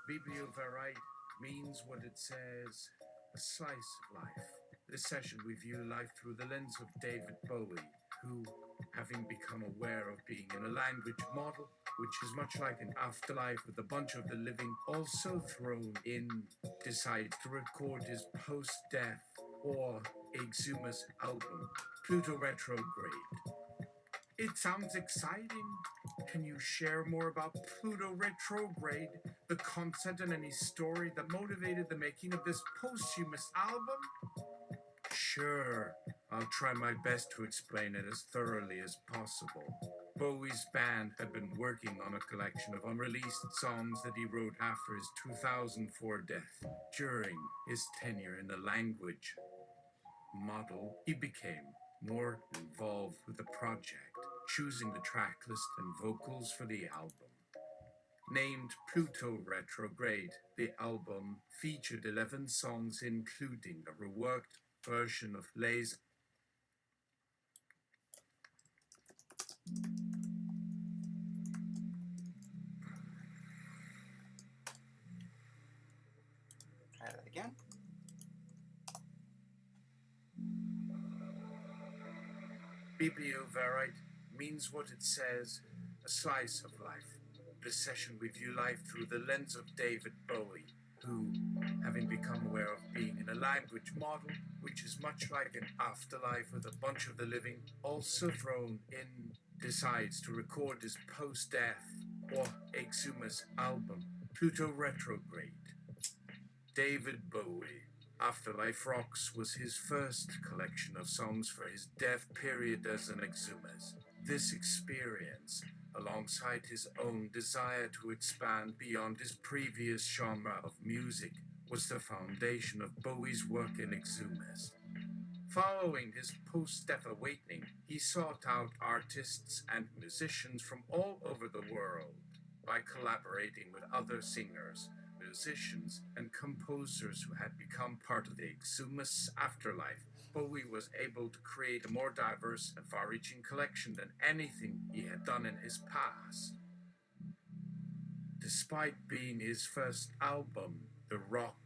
Vérité means what it says, a slice of life. This session we view life through the lens of David Bowie, who, having become aware of being in a language model, which is much like an afterlife with a bunch of the living also thrown in, decides to record his post-death or exhumus album, Pluto Retrograde. It sounds exciting. Can you share more about Pluto Retrograde, the concept and any story that motivated the making of this posthumous album? Sure, I'll try my best to explain it as thoroughly as possible. Bowie's band had been working on a collection of unreleased songs that he wrote after his 2004 death. During his tenure in the language model, he became more involved with the project, choosing the track list and vocals for the album. Named Pluto Retrograde, the album featured 11 songs including a reworked version of Les. Try that again. Vérité means what it says, a slice of life. This session we view life through the lens of David Bowie, who, having become aware of being in a language model, which is much like an afterlife with a bunch of the living also thrown in, decides to record his post-death or exhumus album, Pluto Retrograde. David Bowie. Afterlife Rocks was his first collection of songs for his death period as an exhumus. This experience, alongside his own desire to expand beyond his previous genre of music, was the foundation of Bowie's work in exhumus. Following his post-death awakening, he sought out artists and musicians from all over the world. By collaborating with other singers, musicians, and composers who had become part of the exhumus afterlife, Bowie was able to create a more diverse and far-reaching collection than anything he had done in his past. Despite being his first album, the rock,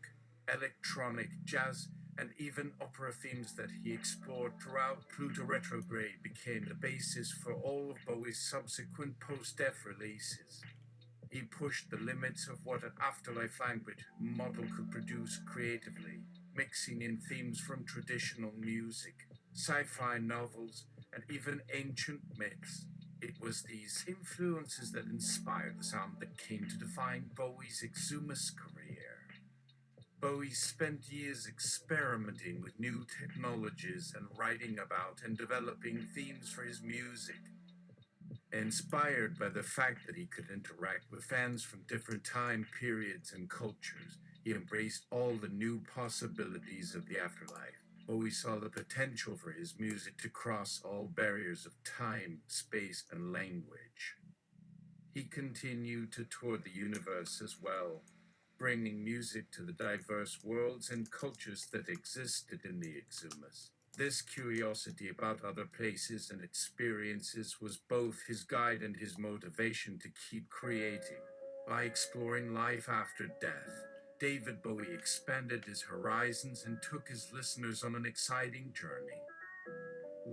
electronic, jazz, and even opera themes that he explored throughout Pluto Retrograde became the basis for all of Bowie's subsequent post-death releases. He pushed the limits of what an afterlife language model could produce creatively, mixing in themes from traditional music, sci-fi novels, and even ancient myths. It was these influences that inspired the sound that came to define Bowie's exhumus career. Bowie spent years experimenting with new technologies and writing about and developing themes for his music. Inspired by the fact that he could interact with fans from different time periods and cultures, he embraced all the new possibilities of the afterlife. Bowie saw the potential for his music to cross all barriers of time, space, and language. He continued to tour the universe as well, bringing music to the diverse worlds and cultures that existed in the exhumus. This curiosity about other places and experiences was both his guide and his motivation to keep creating. By exploring life after death, David Bowie expanded his horizons and took his listeners on an exciting journey.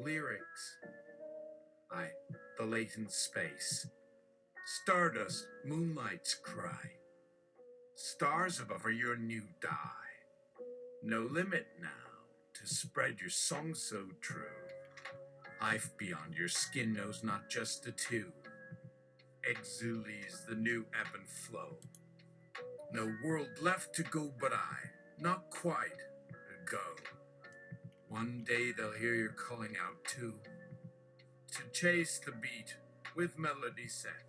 Lyrics. The latent space. Stardust, moonlight's cry. Stars above are your new dye. No limit now to spread your song so true. Life beyond your skin knows not just a tune. Exuli's the new ebb and flow. No world left to go but I, not quite, go. One day they'll hear your calling out too. To chase the beat with melody set.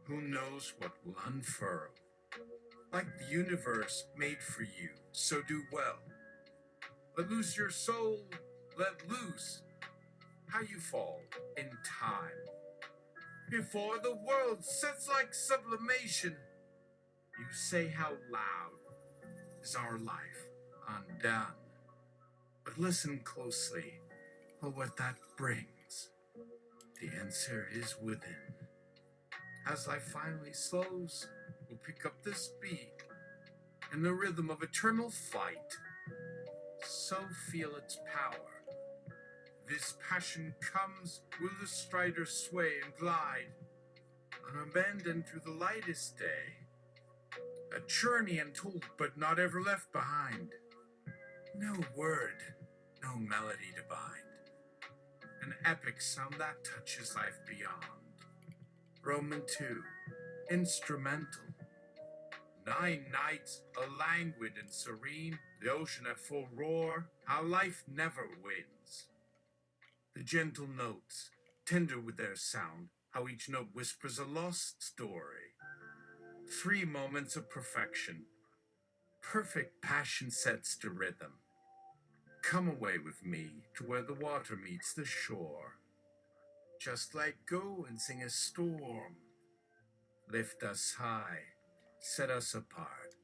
Who knows what will unfurl? Like the universe made for you, so do well. Let loose your soul, let loose how you fall in time. Before the world sits like sublimation, you say how loud is our life undone. But listen closely for what that brings. The answer is within. As life finally slows, will pick up this beat in the rhythm of eternal flight. So feel its power. This passion comes will the strider sway and glide, unabandoned through the lightest day. A journey untold but not ever left behind. No word, no melody to bind. An epic sound that touches life beyond. Roman 2, instrumental. 9 nights, a languid and serene, the ocean at full roar, how life never wins. The gentle notes, tender with their sound, how each note whispers a lost story. 3 moments of perfection. Perfect passion sets to rhythm. Come away with me to where the water meets the shore. Just let go and sing a storm. Lift us high, set us apart.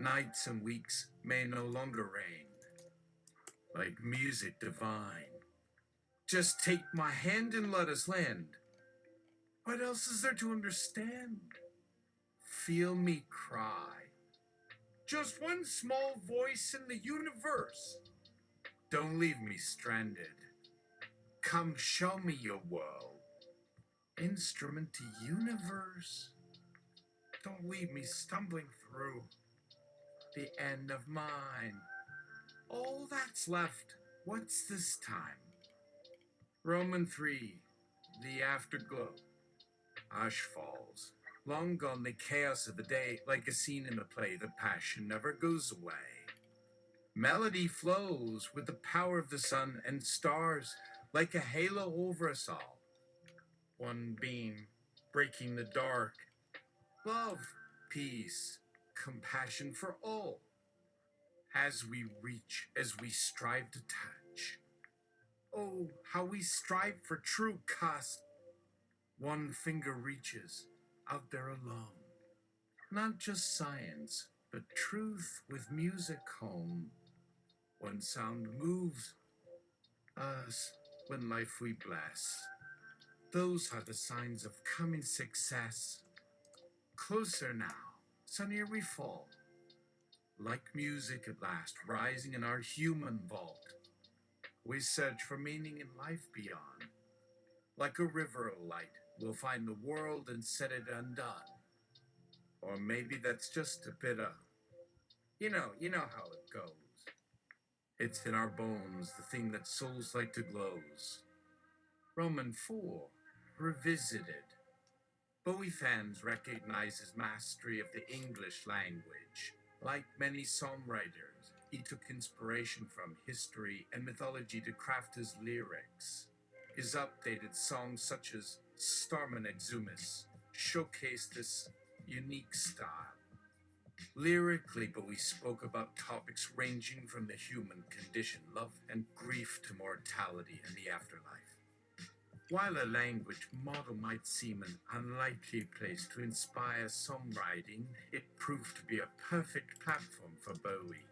Nights and weeks may no longer reign. Like music divine. Just take my hand and let us land. What else is there to understand? Feel me cry. Just one small voice in the universe. Don't leave me stranded. Come show me your world. Instrument to universe. Don't leave me stumbling through the end of mine. All that's left, what's this time? Roman 3, the afterglow. Ash falls. Long gone the chaos of the day, like a scene in a play, the passion never goes away. Melody flows with the power of the sun and stars, like a halo over us all. One beam, breaking the dark. Love, peace, compassion for all. As we reach, as we strive to touch. Oh, how we strive for true cusp. One finger reaches, out there alone. Not just science, but truth with music home. One sound moves us when life we bless. Those are the signs of coming success. Closer now, sunnier we fall. Like music at last, rising in our human vault. We search for meaning in life beyond. Like a river of light, we'll find the world and set it undone. Or maybe that's just a bit of, you know how it goes. It's in our bones, the thing that souls like to glows. Roman 4, revisited. Bowie fans recognize his mastery of the English language. Like many songwriters, he took inspiration from history and mythology to craft his lyrics. His updated songs such as Starman Exumus showcase this unique style. Lyrically, Bowie spoke about topics ranging from the human condition, love and grief, to mortality and the afterlife. While a language model might seem an unlikely place to inspire songwriting, it proved to be a perfect platform for Bowie.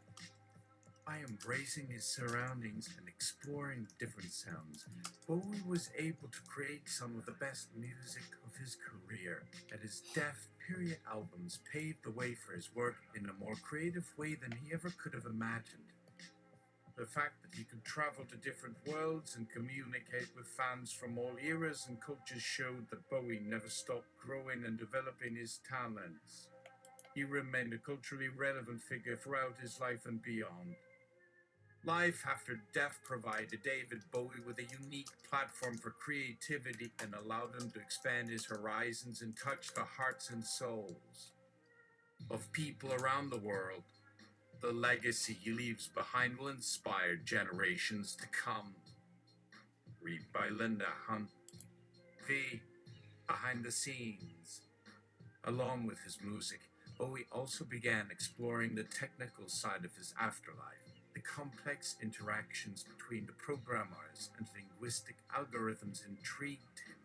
By embracing his surroundings and exploring different sounds, Bowie was able to create some of the best music of his career, and his Death period albums paved the way for his work in a more creative way than he ever could have imagined. The fact that he could travel to different worlds and communicate with fans from all eras and cultures showed that Bowie never stopped growing and developing his talents. He remained a culturally relevant figure throughout his life and beyond. Life after death provided David Bowie with a unique platform for creativity and allowed him to expand his horizons and touch the hearts and souls of people around the world. The legacy he leaves behind will inspire generations to come. Read by Linda Hunt. V. Behind the scenes. Along with his music, Bowie also began exploring the technical side of his afterlife. The complex interactions between the programmers and linguistic algorithms intrigued him.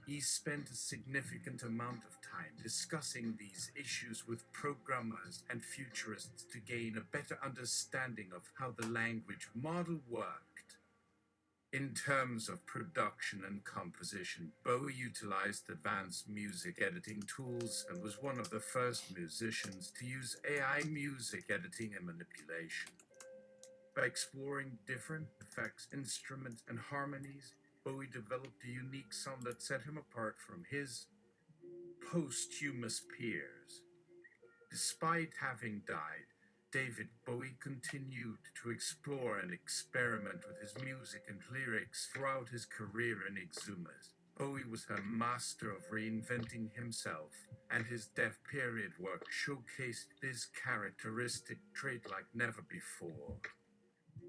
He spent a significant amount of time discussing these issues with programmers and futurists to gain a better understanding of how the language model worked. In terms of production and composition, Bowie utilized advanced music editing tools and was one of the first musicians to use AI music editing and manipulation. By exploring different effects, instruments, and harmonies, Bowie developed a unique sound that set him apart from his posthumous peers. Despite having died, David Bowie continued to explore and experiment with his music and lyrics throughout his career in Exhumas. Bowie was a master of reinventing himself, and his death period work showcased this characteristic trait like never before.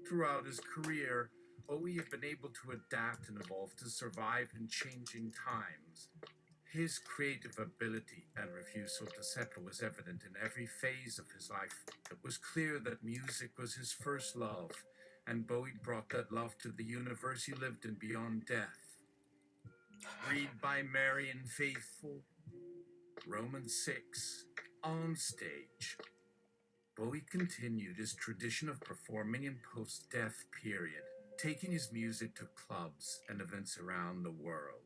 Throughout his career, Bowie had been able to adapt and evolve to survive in changing times. His creative ability and refusal to settle was evident in every phase of his life. It was clear that music was his first love, and Bowie brought that love to the universe he lived in beyond death. Read by Marian Faithfull, Romans 6, on stage. Bowie continued his tradition of performing in post-death period, taking his music to clubs and events around the world.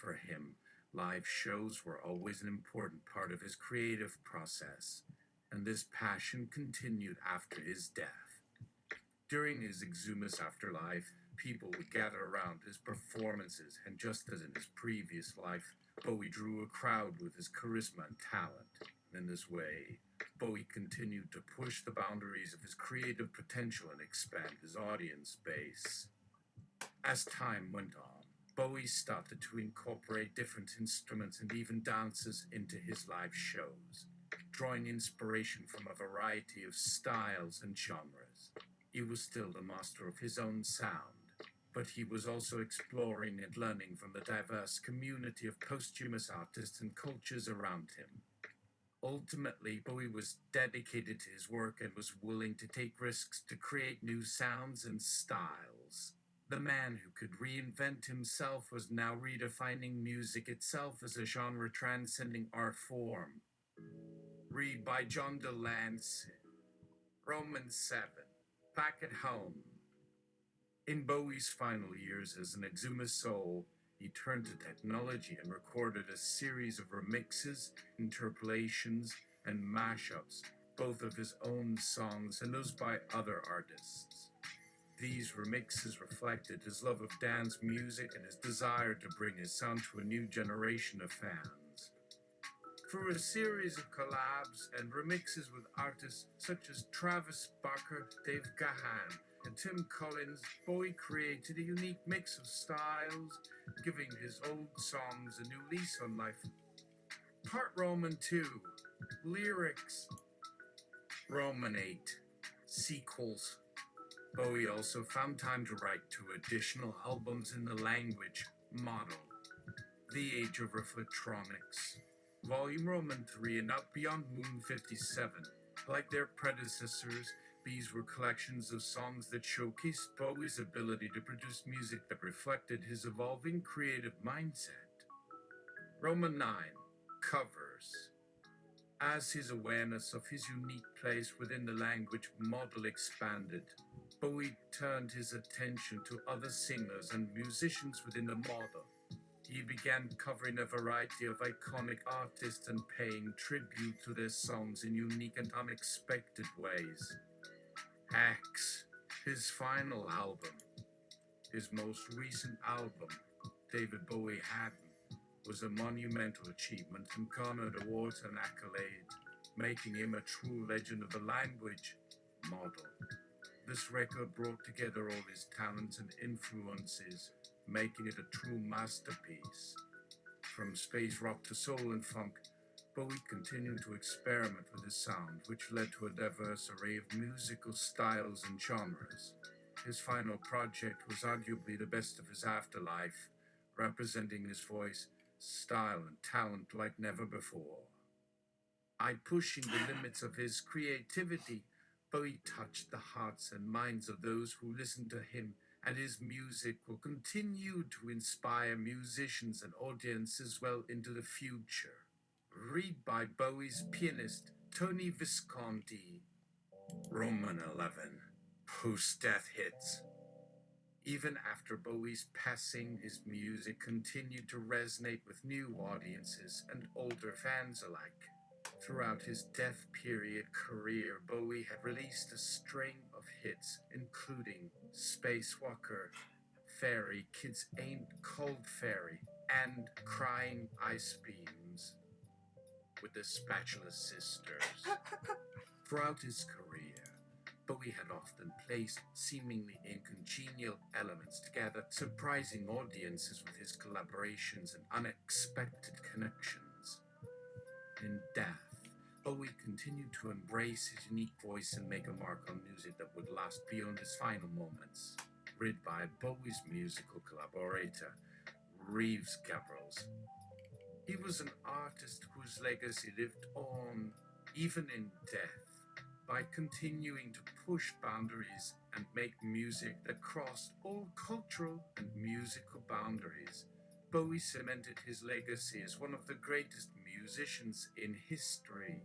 For him, live shows were always an important part of his creative process, and this passion continued after his death. During his exhumus afterlife, people would gather around his performances, and just as in his previous life, Bowie drew a crowd with his charisma and talent. In this way, Bowie continued to push the boundaries of his creative potential and expand his audience base. As time went on, Bowie started to incorporate different instruments and even dances into his live shows, drawing inspiration from a variety of styles and genres. He was still the master of his own sound, but he was also exploring and learning from the diverse community of posthumous artists and cultures around him. Ultimately, Bowie was dedicated to his work and was willing to take risks to create new sounds and styles. The man who could reinvent himself was now redefining music itself as a genre-transcending art form. Read by John DeLance, Romans 7, Back at Home. In Bowie's final years as an exhumus soul, he turned to technology and recorded a series of remixes, interpolations, and mashups, both of his own songs and those by other artists. These remixes reflected his love of dance music and his desire to bring his sound to a new generation of fans. Through a series of collabs and remixes with artists such as Travis Barker, Dave Gahan, and Tim Collins, Bowie created a unique mix of styles, giving his old songs a new lease on life. Part Roman 2, lyrics. Roman 8, sequels. Bowie also found time to write 2 additional albums in the language model, The Age of Reflectronics, Volume Roman 3 and Out Beyond Moon 57. Like their predecessors, these were collections of songs that showcased Bowie's ability to produce music that reflected his evolving creative mindset. Roman 9, covers. As his awareness of his unique place within the language model expanded, Bowie turned his attention to other singers and musicians within the model. He began covering a variety of iconic artists and paying tribute to their songs in unique and unexpected ways. X, his final album, his most recent album, David Bowie Hadden, was a monumental achievement and garnered awards and accolades, making him a true legend of the language model. This record brought together all his talents and influences, making it a true masterpiece. From space rock to soul and funk, Bowie continued to experiment with his sound, which led to a diverse array of musical styles and genres. His final project was arguably the best of his afterlife, representing his voice, style, and talent like never before. By pushing the limits of his creativity, Bowie touched the hearts and minds of those who listened to him, and his music will continue to inspire musicians and audiences well into the future. Read by Bowie's pianist, Tony Visconti. Roman 11, post-death hits. Even after Bowie's passing, his music continued to resonate with new audiences and older fans alike. Throughout his death period career, Bowie had released a string of hits, including Spacewalker, Fairy, Kids Ain't Cold Fairy, and Crying Ice Beams with the Spatula Sisters. Throughout his career, Bowie had often placed seemingly incongenial elements together, surprising audiences with his collaborations and unexpected connections. In death, Bowie continued to embrace his unique voice and make a mark on music that would last beyond his final moments. Read by Bowie's musical collaborator, Reeves Gabrels. He was an artist whose legacy lived on, even in death, by continuing to push boundaries and make music that crossed all cultural and musical boundaries. Bowie cemented his legacy as one of the greatest musicians in history.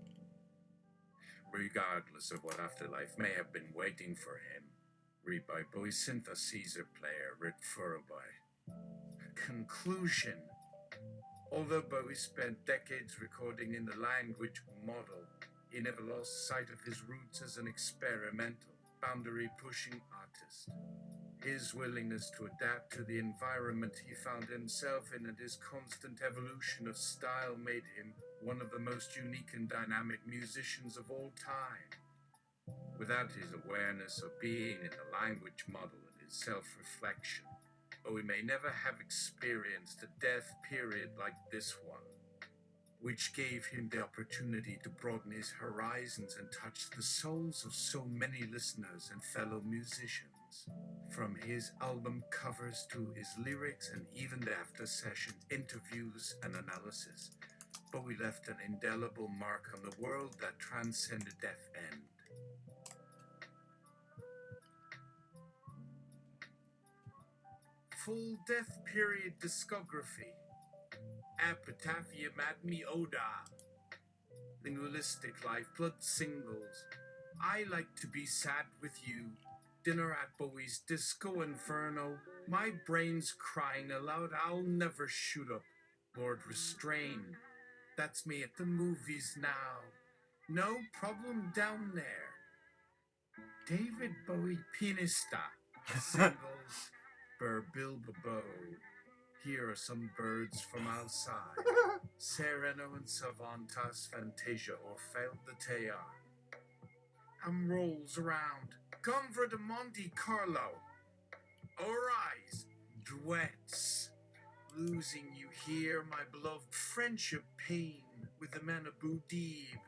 Regardless of what afterlife may have been waiting for him, read by Bowie synthesizer player Rick Furrow. Conclusion. Although Bowie spent decades recording in the language model, he never lost sight of his roots as an experimental, boundary-pushing artist. His willingness to adapt to the environment he found himself in and his constant evolution of style made him one of the most unique and dynamic musicians of all time. Without his awareness of being in the language model and his self-reflection, Bowie may never have experienced a death period like this one, which gave him the opportunity to broaden his horizons and touch the souls of so many listeners and fellow musicians. From his album covers to his lyrics and even the after-session interviews and analysis, Bowie left an indelible mark on the world that transcended death end. Full death period discography. Epitaphia Madme Oda. Linguistic Life Blood Singles. I Like to Be Sad with You. Dinner at Bowie's Disco Inferno. My brain's crying aloud, I'll never shoot up. Lord Restrain. That's me at the movies now. No problem down there. David Bowie Pianista. Singles. Burr Bilbo. Here are some birds from outside. Sereno and Savantas Fantasia or Failed the Tear. Rolls around. Convert de Monte Carlo. Arise. Duets. Losing you here, my beloved friendship pain with the man of Boudib.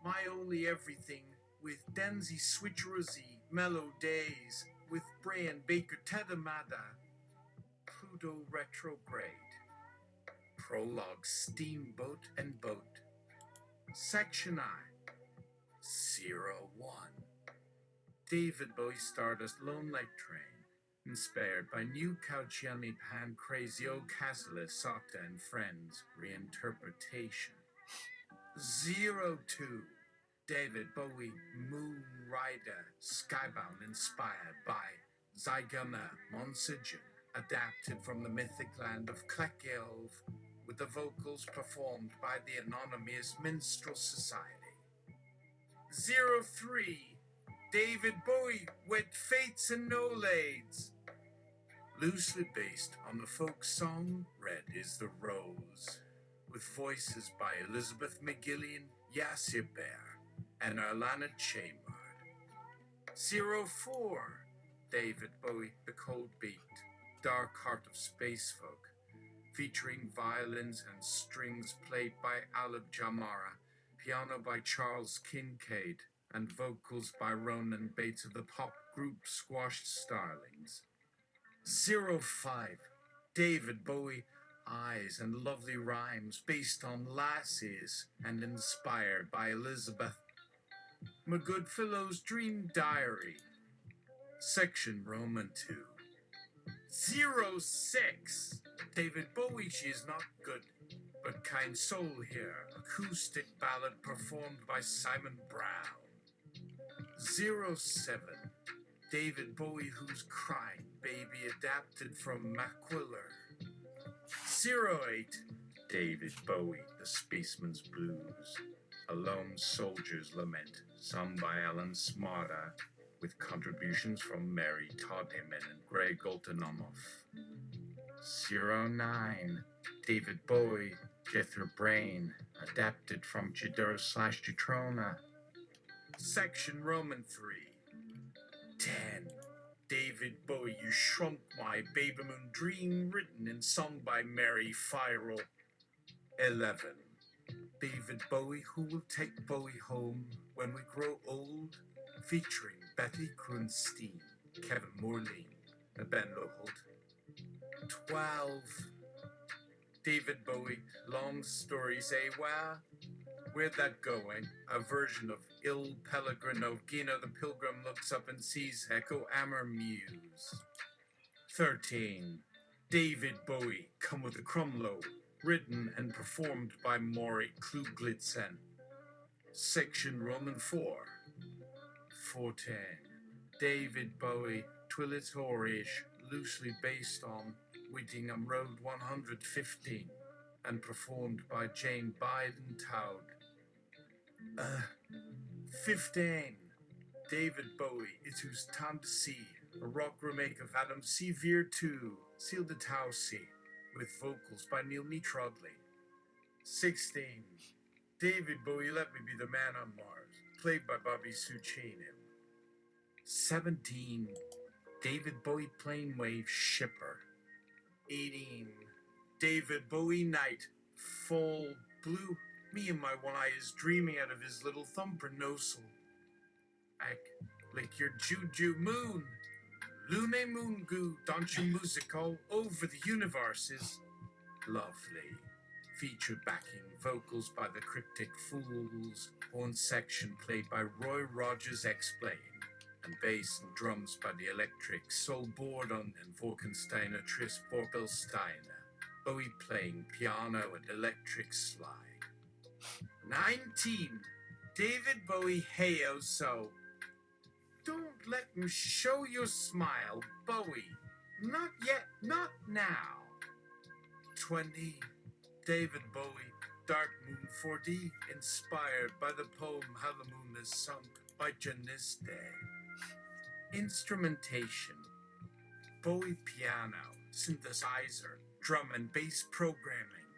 My only everything with Denzi Switcherozy. Mellow Days with Brian Baker Tedamada. Pluto Retrograde. Prologue Steamboat and Boat. Section I. 01. David Bowie Stardust Lone Light Train. Inspired by New Cauciani Pancrazio Casale Socta and Friends reinterpretation. 02. David Bowie Moon Rider Skybound inspired by Zygona Monsigin, adapted from the mythic land of Clekelv, with the vocals performed by the Anonymous Minstrel Society. 03. David Bowie with Fates and Nolades. Loosely based on the folk song Red is the Rose, with voices by Elizabeth McGillian, Yassir Bear, and Arlana Chamard. 04. David Bowie, The Cold Beat, Dark Heart of Space Folk, featuring violins and strings played by Alib Jamara, piano by Charles Kincaid, and vocals by Ronan Bates of the pop group Squashed Starlings. 05. David Bowie, Eyes and Lovely Rhymes, based on Lassies and inspired by Elizabeth McGoodfellow's Dream Diary. Section Roman 2. 06. David Bowie, She Is Not Good, But Kind Soul Here, acoustic ballad performed by Simon Brown. 07. David Bowie, Who's Crying Baby, adapted from Maquiller. 08. David Bowie, The Spaceman's Blues, A Lone Soldier's Lament, sung by Alan Smarta, with contributions from Mary Todham and Greg Goltanoff. 09. David Bowie, Jethro Brain, adapted from Jidder/Jutrona. Section Roman 3. 10. David Bowie, You Shrunk My Baby Moon Dream, written and sung by Mary Firel. 11. David Bowie, Who Will Take Bowie Home When We Grow Old, featuring Betty Grunstein, Kevin Morley, and Ben Loholt. 12. David Bowie, Long Stories Where? Where'd That Going? A version of Il Pellegrino, Gina the Pilgrim looks up and sees Echo Amor Muse. 13. David Bowie, Come With a Crumlow, written and performed by Maury Kluglitzen. Section Roman 4. 14. David Bowie, Twilitorish, loosely based on Whittingham Road 115, and performed by Jane Biden Taud. 15. David Bowie, It Was Time to See, a rock remake of Adam Sevier 2, Seal the Tausi, with vocals by Neil Meatrodley. 16. David Bowie, Let Me Be the Man on Mars, played by Bobby Suchino. 17. David Bowie, Planewave Shipper. 18. David Bowie, Night, Fall Blue. Me and my one eye is dreaming out of his little thumper nosel. Like your juju moon. Lune moon goo, don't you music all over the universe is lovely. Featured backing vocals by the Cryptic Fools, horn section played by Roy Rogers Explain, and bass and drums by the Electric Soul Bordon and Vorkensteiner Tris Borbelsteiner. Bowie playing piano and electric slide. 19. David Bowie, Hey Oh So. Don't let him show your smile, Bowie. Not yet, not now. 20. David Bowie, Dark Moon 4D, inspired by the poem How the Moon Is Sunk by Janiste. Instrumentation: Bowie piano, synthesizer, drum and bass programming.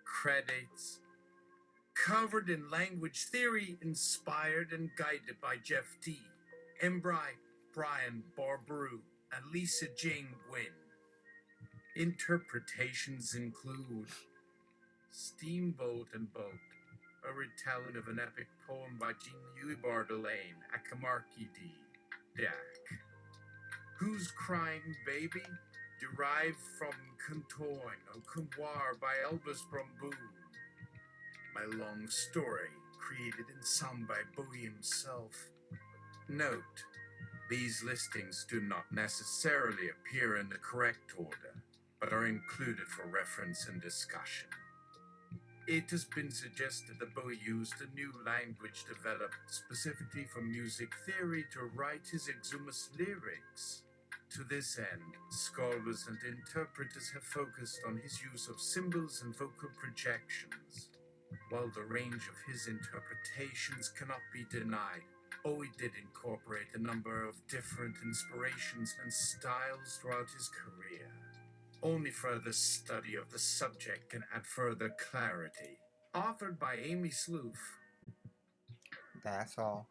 Credits: covered in language theory, inspired and guided by Jeff D., Embry, Brian Barbaru, and Lisa Jane Gwynn. Interpretations include Steamboat and Boat, a retelling of an epic poem by Jean-Louis Bardelaine, Akamarki D. Dak. Who's Crying Baby? Derived from Kuntoin or Kumwar by Elvis Brumboon. My Long Story, created and sung by Bowie himself. Note: these listings do not necessarily appear in the correct order, but are included for reference and discussion. It has been suggested that Bowie used a new language developed specifically for music theory to write his exhumus lyrics. To this end, scholars and interpreters have focused on his use of symbols and vocal projections. While the range of his interpretations cannot be denied, Bowie did incorporate a number of different inspirations and styles throughout his career. Only further study of the subject can add further clarity. Authored by Amy Sloof. That's all.